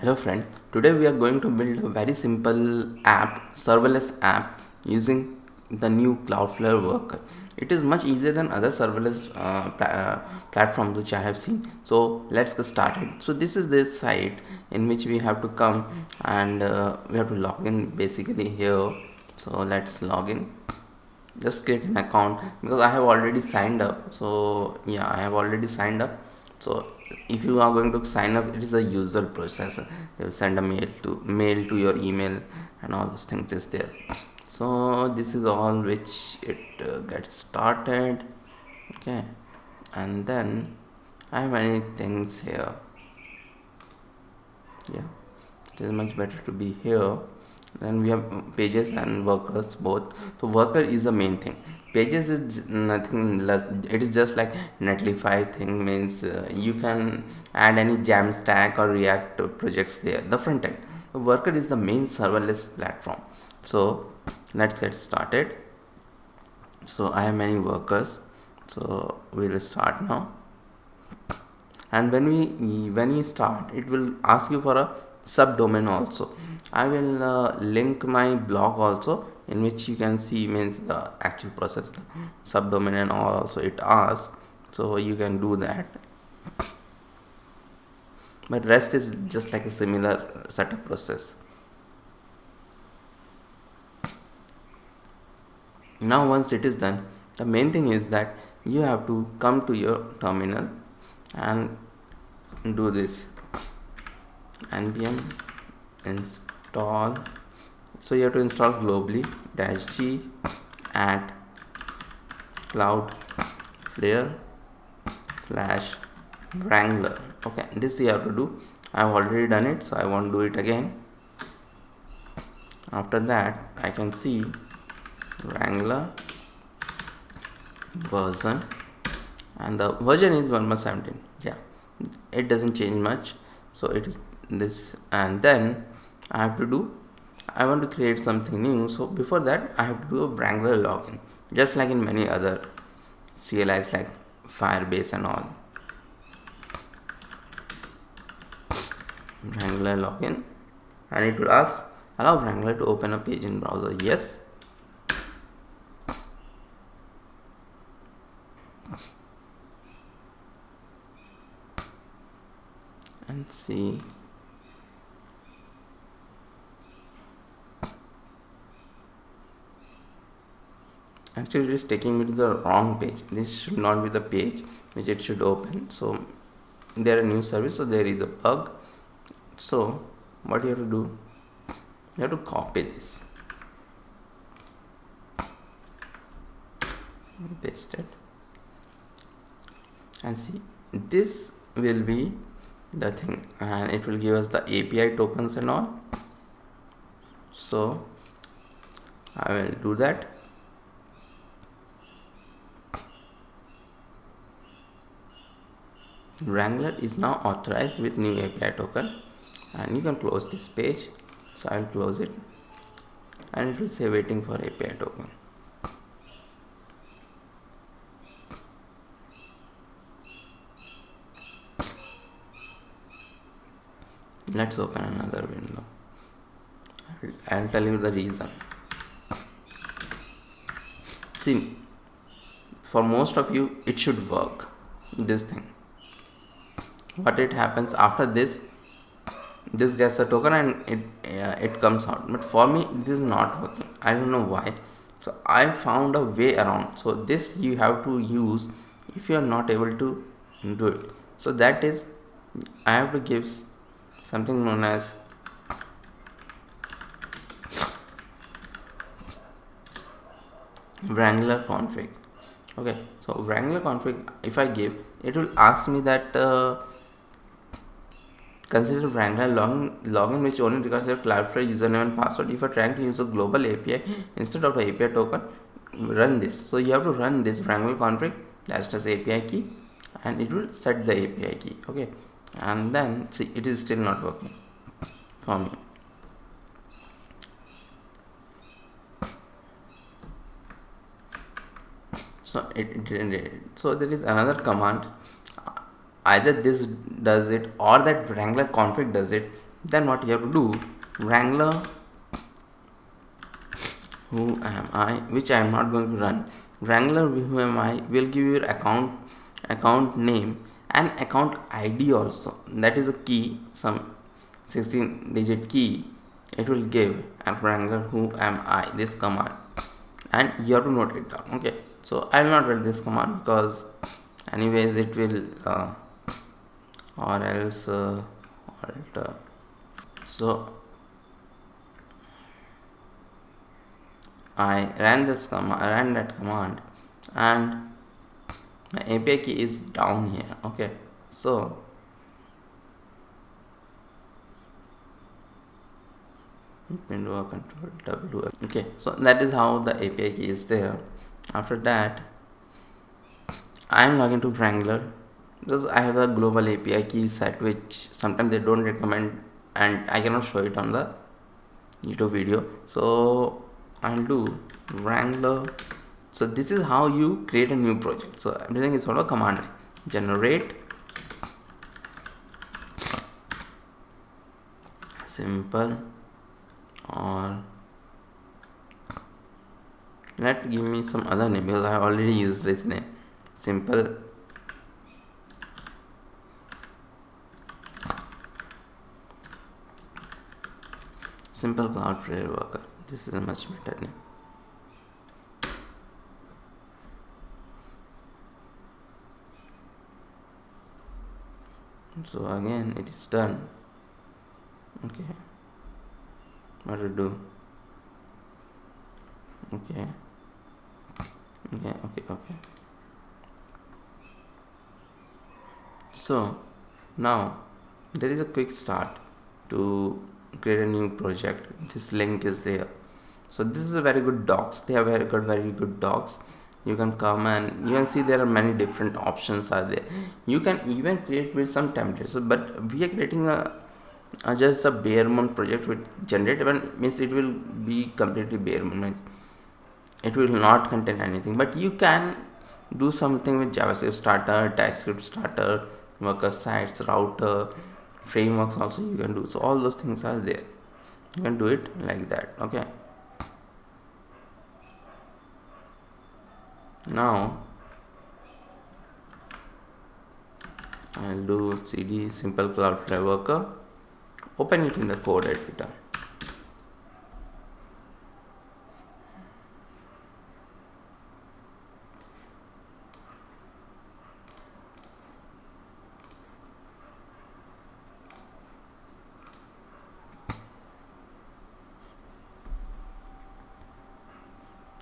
Hello friend, today we are going to build a very simple app, serverless app using the new Cloudflare worker. It is much easier than other serverless platforms which I have seen. So let's get started. So this is this site in which we have to come and we have to log in basically here. So let's log in. Just create an account because I have already signed up. So yeah, I have already signed up. So if you are going to sign up, it is a usual process. They will send a mail to your email and all those things is there. So this is all which it gets started. Okay, and then I have many things here. Yeah, it is much better to be here. Then we have pages and workers both. So worker is the main thing. Pages is nothing less. It is just like Netlify thing, means you can add any Jamstack or React projects there. The front end. The worker is the main serverless platform. So let's get started. So I have many workers. So we'll start now. And when you start, it will ask you for a subdomain also. I will link my blog also, in which you can see means the actual process, the subdomain and all also it asks, so you can do that. But rest is just like a similar setup process. Now once it is done, the main thing is that you have to come to your terminal and do this npm install. So you have to install globally -g at Cloudflare /Wrangler. Okay, this you have to do. I have already done it, so I won't do it again. After that, I can see Wrangler version, and the version is 1.17. Yeah, it doesn't change much, so it is this. And then I want to create something new. So before that, I have to do a Wrangler login, just like in many other CLIs like Firebase and all. Wrangler login, and it will ask allow Wrangler to open a page in browser. Yes. And see, actually it is taking me to the wrong page. This should not be the page which it should open. So there are new service, so there is a bug. So what you have to do, you have to copy this, paste it, and see, this will be the thing, and it will give us the API tokens and all. So I will do that. Wrangler is now authorized with new API token, and you can close this page. So I will close it, and it will say waiting for API token. Let's open another window. I'll tell you the reason. See, for most of you it should work, this thing. What it happens after this gets a token and it comes out, but for me this is not working. I don't know why. So I found a way around. So this you have to use if you are not able to do it. So that is, I have to give something known as Wrangler Config. Okay, so Wrangler Config, if I give, it will ask me that consider Wrangler login which only requires your Cloudflare username and password. If you are trying to use a global API instead of the API token, run this. So you have to run this Wrangler config --API key, and it will set the API key. Okay, and then see, it is still not working for me. So it didn't. So there is another command, either this does it or that Wrangler config does it. Then what you have to do, Wrangler who am I, which I am not going to run. Wrangler who am I will give you your account name and account ID also. That is a key, some 16-digit key. It will give at Wrangler who am I, this command, and you have to note it down. Okay, so I will not write this command because anyways it will or else alter. So I ran that command, and my API key is down here. Okay, so window control W. Okay, so that is how the API key is there. After that, I am logging to Wrangler because I have a global API key set, which sometimes they don't recommend, and I cannot show it on the YouTube video. So I'll do Wrangler. So this is how you create a new project. So everything is follow command generate simple, or let give me some other name because I have already used this name, simple Cloudflare worker. This is a much better name. So again it is done. Okay, what to do? Okay. So now there is a quick start to create a new project. This link is there. So this is a very good docs. They have very good docs. You can come and you can see there are many different options are there. You can even create with some templates. So, but we are creating a just a bare bones project with generate means it will be completely bare bones. It will not contain anything, but you can do something with JavaScript starter, TypeScript starter, worker sites, router, frameworks also you can do. So all those things are there. You can do it like that. Okay. Now I'll do cd simple Cloudflare worker. Open it in the code editor.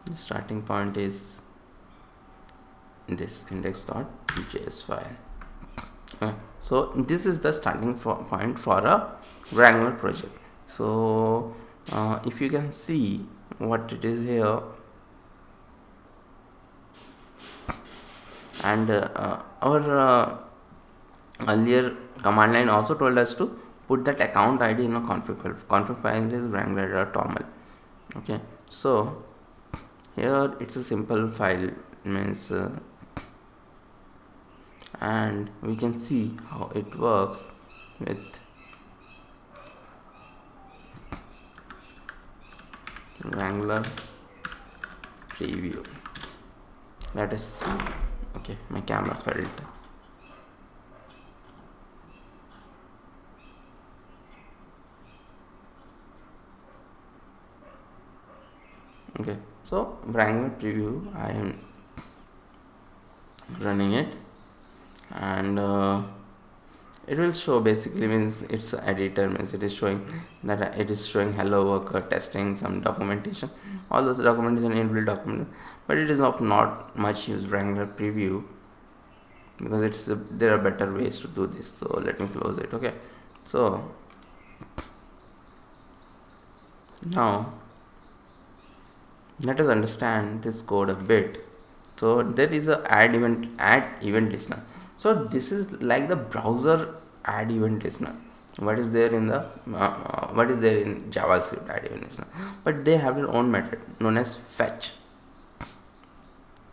The starting point is this index.js file. So this is the starting point for a Wrangler project. So if you can see what it is here, and our earlier command line also told us to put that account ID in a config file is wrangler.toml. Okay, so here it's a simple file, means and we can see how it works with Wrangler preview. Let us see. Okay, my camera failed. Okay, so Wrangler preview, I am running it, and it will show basically, means it's an editor, means it is showing that it is showing hello worker, testing, some documentation, all those documentation, inbuilt document, but it is of not much use Wrangler preview because it's there are better ways to do this. So let me close it. Okay, so now let us understand this code a bit. So there is a add event listener. So this is like the browser add event listener. What is there in the JavaScript add event listener? But they have their own method known as fetch.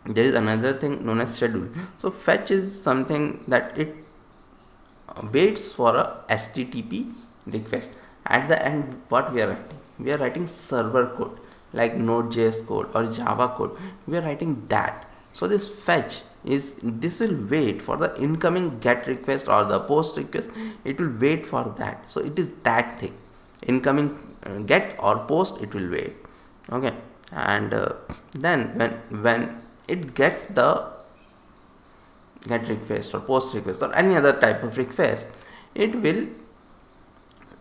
There is another thing known as schedule. So fetch is something that it waits for a HTTP request. At the end, what we are writing? We are writing server code like Node.js code or Java code. We are writing that. So this fetch this will wait for the incoming get request or the post request. It will wait for that. So it is that thing. Incoming get or post, it will wait. Okay, and then when it gets the get request or post request or any other type of request, it will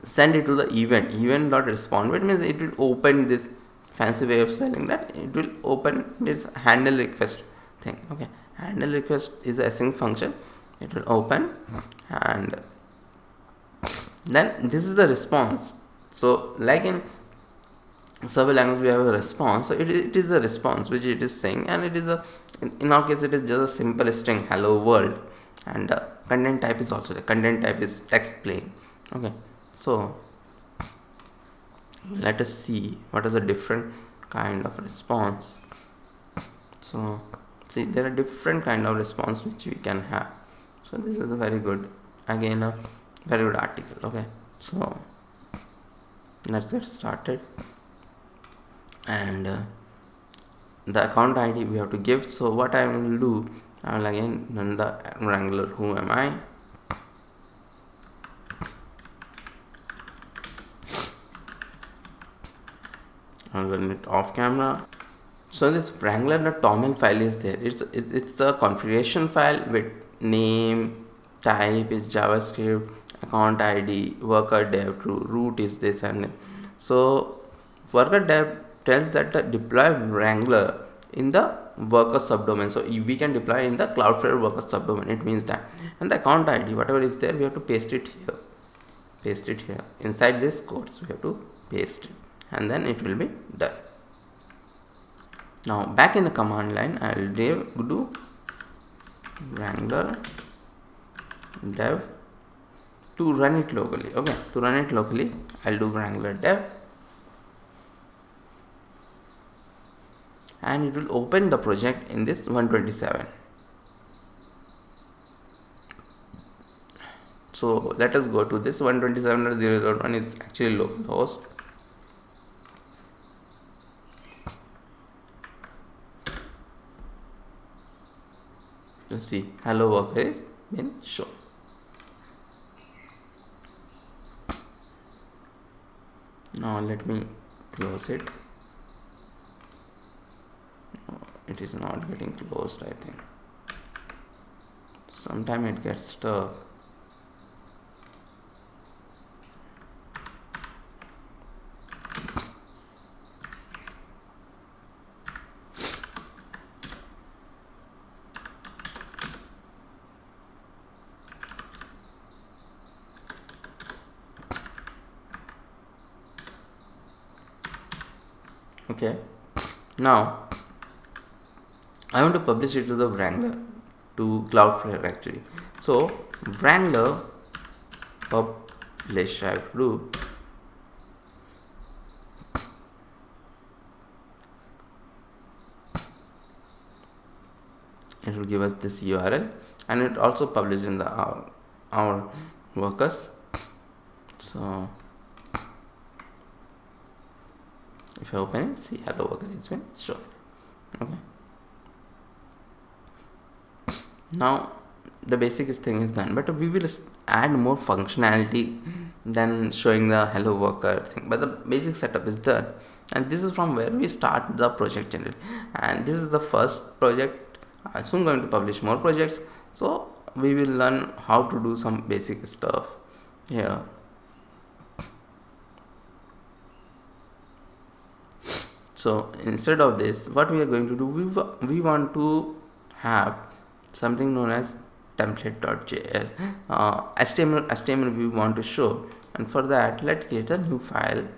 send it to the event dot respond. It means it will open this fancy way of saying that it will open this handle request thing. Okay, handle request is a async function. It will open, and then this is the response. So like in server language we have a response, so it is a response which it is saying, and it is a in our case it is just a simple string hello world, and content type is also the content type is text plain. Okay, so let us see what is a different kind of response. So see, there are different kind of response which we can have. So this is a very good, again a very good article. Okay, so let's get started. And the account ID we have to give. So what I will do, I will again run the Wrangler who am I. I'll run it off camera. So this Wrangler.toml file is there. It's a configuration file with name, type is JavaScript, account ID, worker dev true, root is this, and so worker dev tells that the deploy Wrangler in the worker subdomain. So we can deploy in the Cloudflare worker subdomain. It means that, and the account ID whatever is there, we have to paste it here inside this code. So we have to paste it, and then it will be done. Now back in the command line, I will do Wrangler dev to run it locally. Okay, to run it locally, I'll do Wrangler dev, and it will open the project in this 127. So let us go to this 127.0.1 is actually localhost. You see hello worker is been shown. Now let me close it. It is not getting closed, I think. Sometime it gets stuck. Okay, now I want to publish it to the Wrangler, to Cloudflare actually. So Wrangler publish, I have to do it will give us this URL, and it also published in the our workers. So if I open it, see hello worker is been shown. Okay, now the basic thing is done, but we will add more functionality than showing the hello worker thing, but the basic setup is done, and this is from where we start the project generally. And this is the first project. I'm soon going to publish more projects, so we will learn how to do some basic stuff here. So instead of this, what we are going to do, we want to have something known as template.js. HTML we want to show, and for that let's create a new file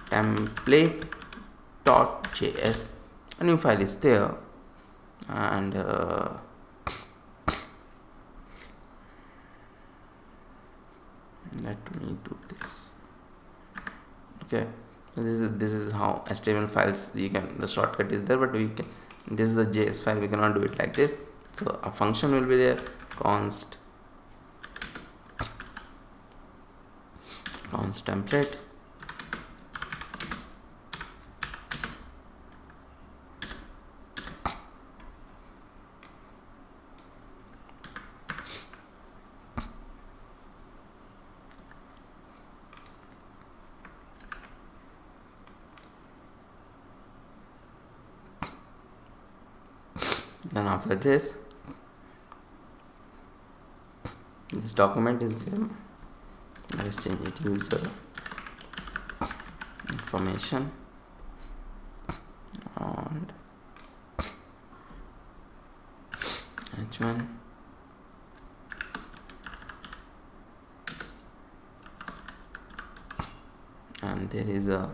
template.js. a new file is there, and let me do this. Okay, this is how HTML files you can, the shortcut is there, but we can, this is a JS file, we cannot do it like this. So a function will be there, const launch template. Then after this document is there. Let's change it, user information and h1 and there is a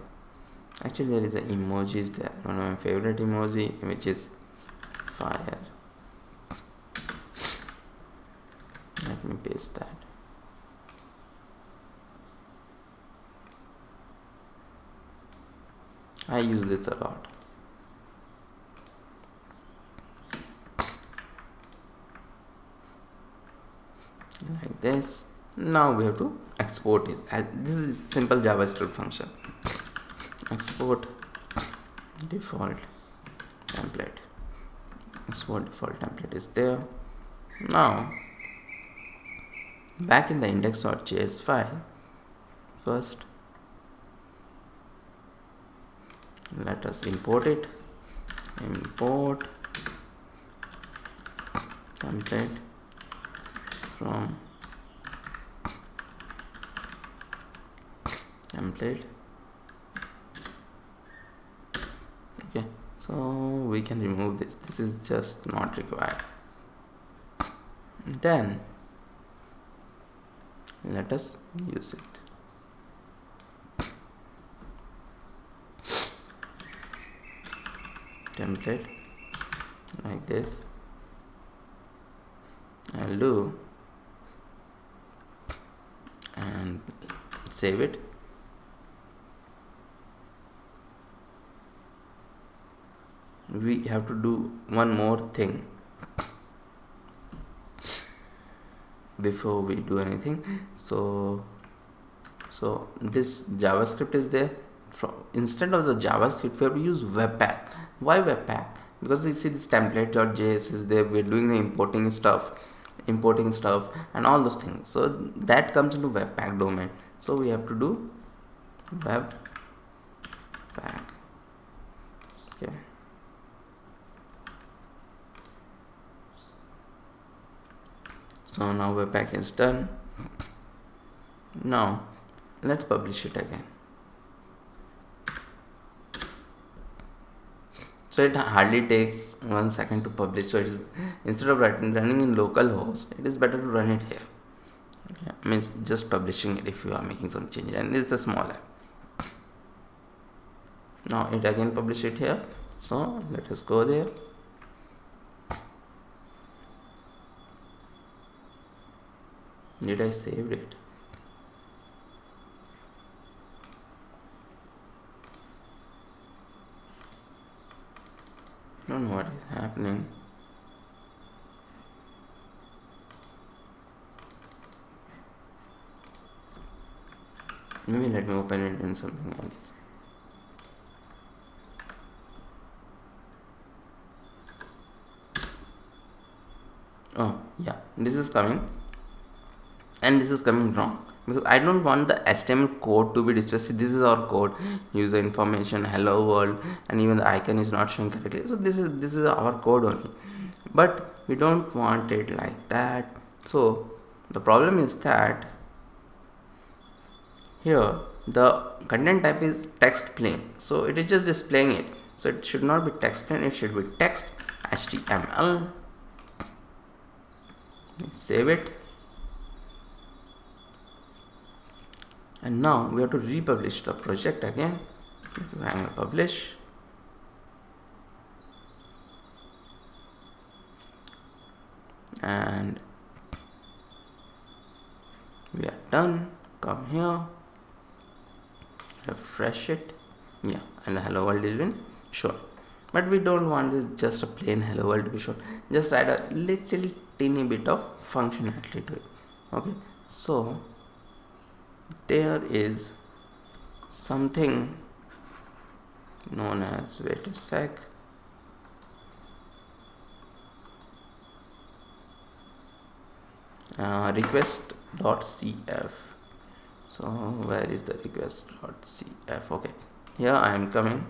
emojis there. One of my favorite emoji, which is fire. Let me paste that. I use this a lot. Like this. Now we have to export it. This is simple JavaScript function. Export default template. Export default template is there. Now back in the index.js file, first let us import it. Import template from template. Okay, so we can remove this. This is just not required. Then let us use it. Template like this. I'll do and save it. We have to do one more thing before we do anything. So this JavaScript is there. Instead of the JavaScript, we have to use Webpack. Why Webpack? Because you see this template.js is there. We're doing the importing stuff and all those things. So that comes into Webpack domain. So we have to do Webpack. Okay. So now Webpack is done. Now let's publish it again. So it hardly takes 1 second to publish. So it is, instead of running in localhost, it is better to run it here. Okay. Means just publishing it if you are making some changes, and it's a small app. Now it again publish it here. So let us go there. Did I save it? I don't know what is happening. Maybe let me open it in something else. Oh yeah, this is coming. And this is coming wrong because I don't want the HTML code to be displayed. See, this is our code, user information, hello world, and even the icon is not showing correctly. So this is our code only, but we don't want it like that. So the problem is that here the content type is text plain, so it is just displaying it. So it should not be text plain, it should be text HTML. Save it. And now we have to republish the project again. Wrangler publish. And we are done. Come here. Refresh it. Yeah, and the hello world is been shown. But we don't want this just a plain hello world to be shown. Just add a little teeny bit of functionality to it. Okay, so there is something known as, wait a sec, request.cf. so where is the request.cf? Okay, here I am coming,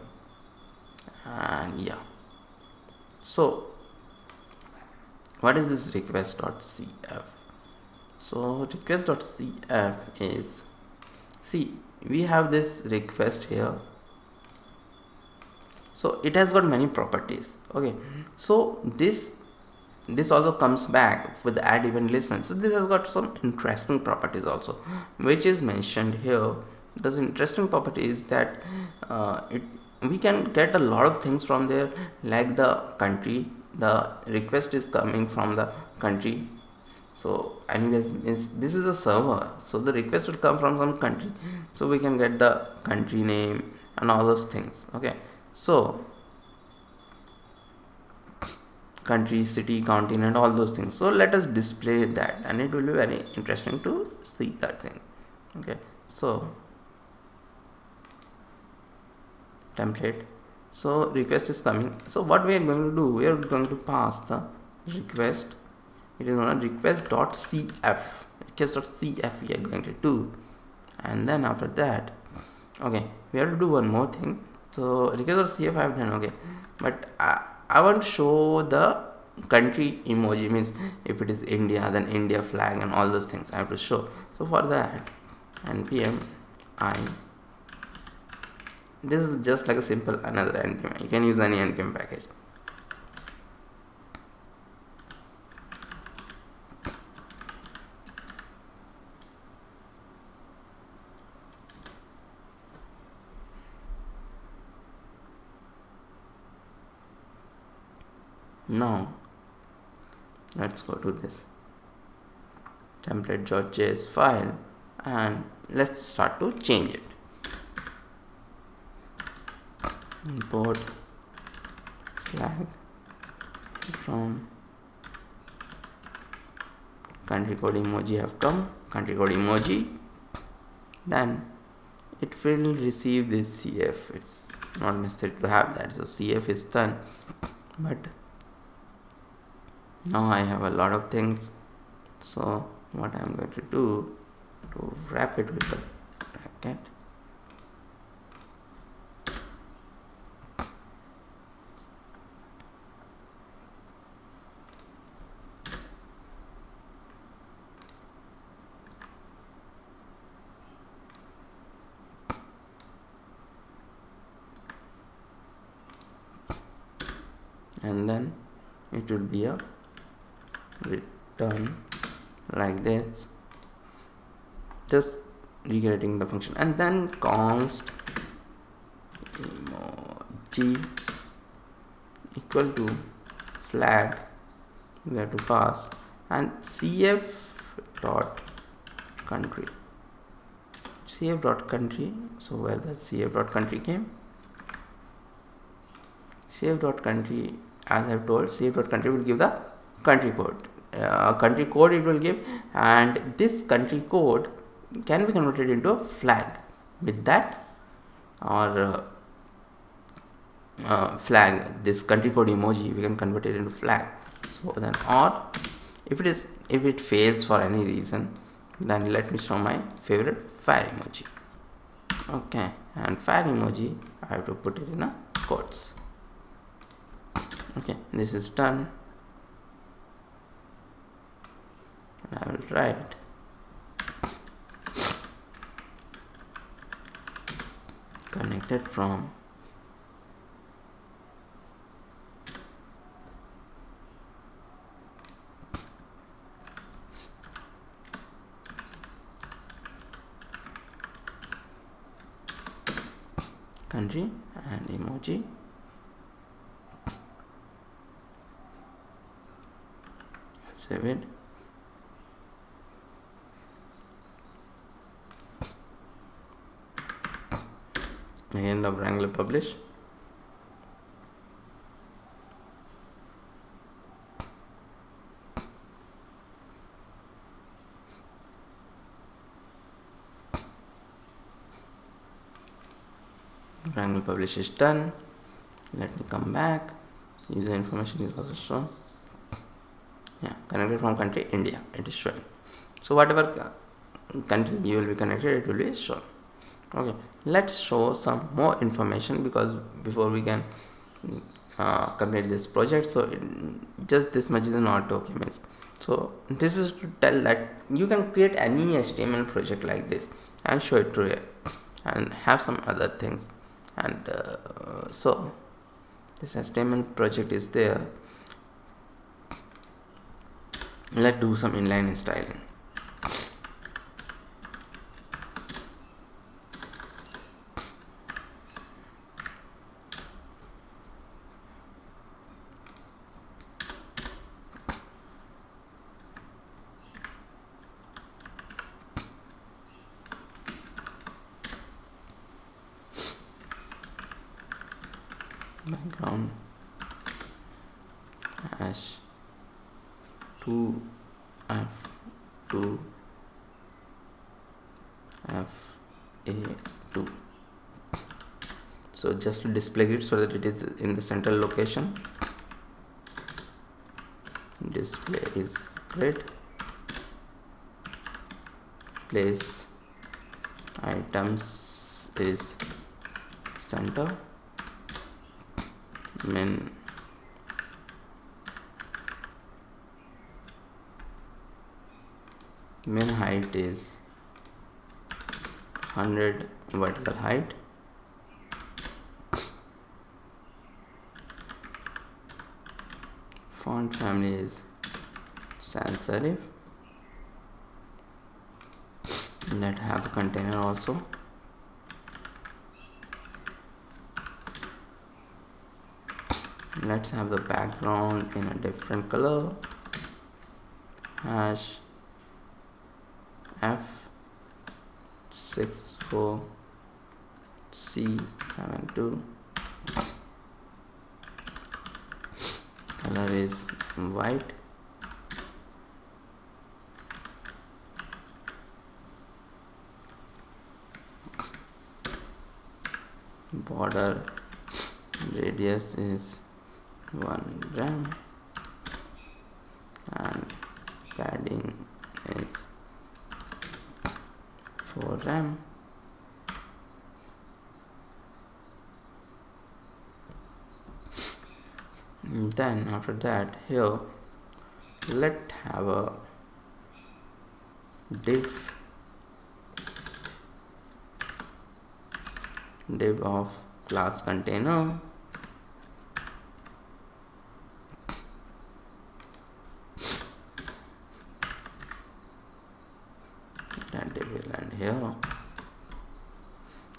and yeah, so what is this request.cf? so request.cf is, see, we have this request here, so it has got many properties. Okay, so this also comes back with the add event listener. So this has got some interesting properties also, which is mentioned here. This interesting property is that we can get a lot of things from there, like the country. The request is coming from the country. So anyways, this is a server, so the request would come from some country. So we can get the country name and all those things. Okay, so country, city, continent, all those things. So let us display that, and it will be very interesting to see that thing. Okay, so template, so request is coming. So what we are going to do, we are going to pass the request. It is on request.cf. request.cf we are going to do, and then after that, okay, we have to do one more thing. So request.cf I have done. Okay, but I want to show the country emoji, means if it is India, then India flag and all those things I have to show. So for that, npm I, this is just like a simple another npm. You can use any npm package. Now let's go to this template.js file, and let's start to change it. Import flag from country code emoji have come, country code emoji, then it will receive this cf. It's not necessary to have that, so cf is done. But now I have a lot of things, so what I'm going to do to wrap it with the bracket, and then it will be a return like this, just recreating the function, and then const emoji equal to flag we have to pass, and cf dot country, cf dot country. So where the cf dot country came, cf dot country, as I have told, cf dot country will give the country code. Country code it will give, and this country code can be converted into a flag. With that, or flag, this country code emoji, we can convert it into flag. So then, or if it fails for any reason, then let me show my favorite fire emoji. Okay, and fire emoji I have to put it in a quotes. Okay, this is done. I will write connected from country and emoji. Save it. Again the Wrangler publish. Wrangler publish is done. Let me come back. User information is also shown. Yeah, connected from country India, it is showing. So whatever country you will be connected, it will be shown. Okay, let's show some more information, because before we can complete this project, so just this much is not okay, means. So this is to tell that you can create any HTML project like this and show it to here and have some other things. And so this HTML project is there. Let's do some inline styling. Background hash 2 f2 fa2. So just to display it so that it is in the central location. Display is grid. Place items is center. Min height is 100 vertical height. Font family is sans serif. Let's have a container also. Let's have the background in a different color. Hash F64C72. Color is white. Border radius is 1 gram and padding is 4 gram. Then after that, here let's have a div of class container. And div will end here.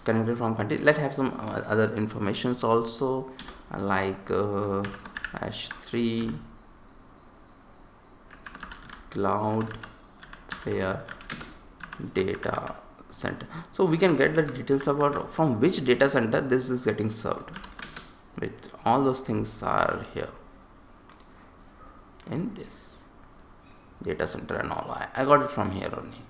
Connected from country. Let's have some other informations also, like #3 Cloudflare data center. So we can get the details about from which data center this is getting served. With all those things are here in this data center and all. I got it from here only.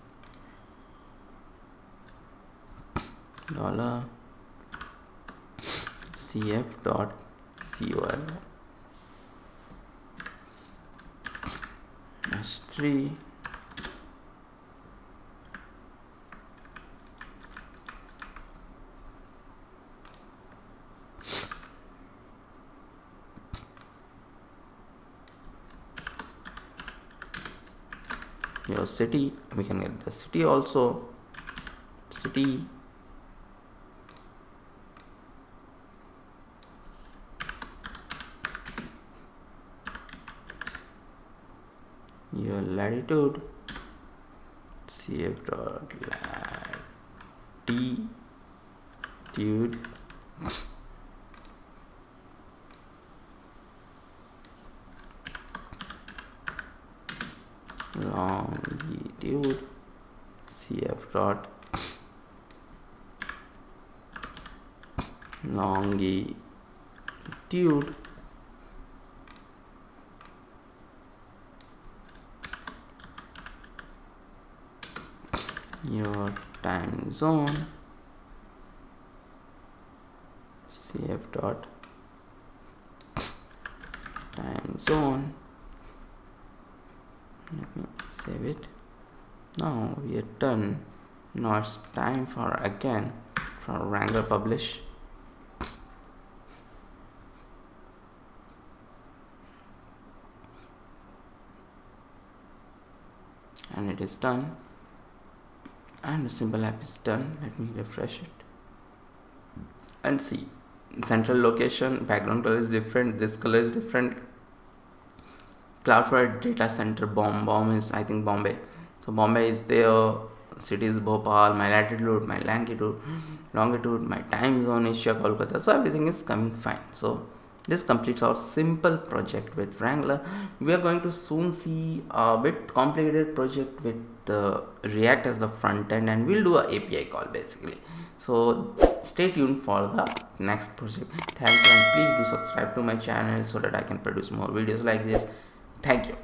$cf.col #3 your city. We can get the city also. City. Your latitude, cf.latitude, longitude, cf.longitude, your time zone, cf dot time zone. Let me save it. Now we are done. Now it's time for again for Wrangler publish. And it is done, and the simple app is done. Let me refresh it and see. Central location, background color is different, this color is different. Cloudflare data center bomb is, I think, Bombay. So Bombay is there, city is Bhopal, my latitude, my longitude, my time zone is Kolkata. So everything is coming fine. So this completes our simple project with Wrangler. We are going to soon see a bit complicated project with React as the front end, and we'll do a API call basically. So stay tuned for the next project. Thank you, and please do subscribe to my channel so that I can produce more videos like this. Thank you.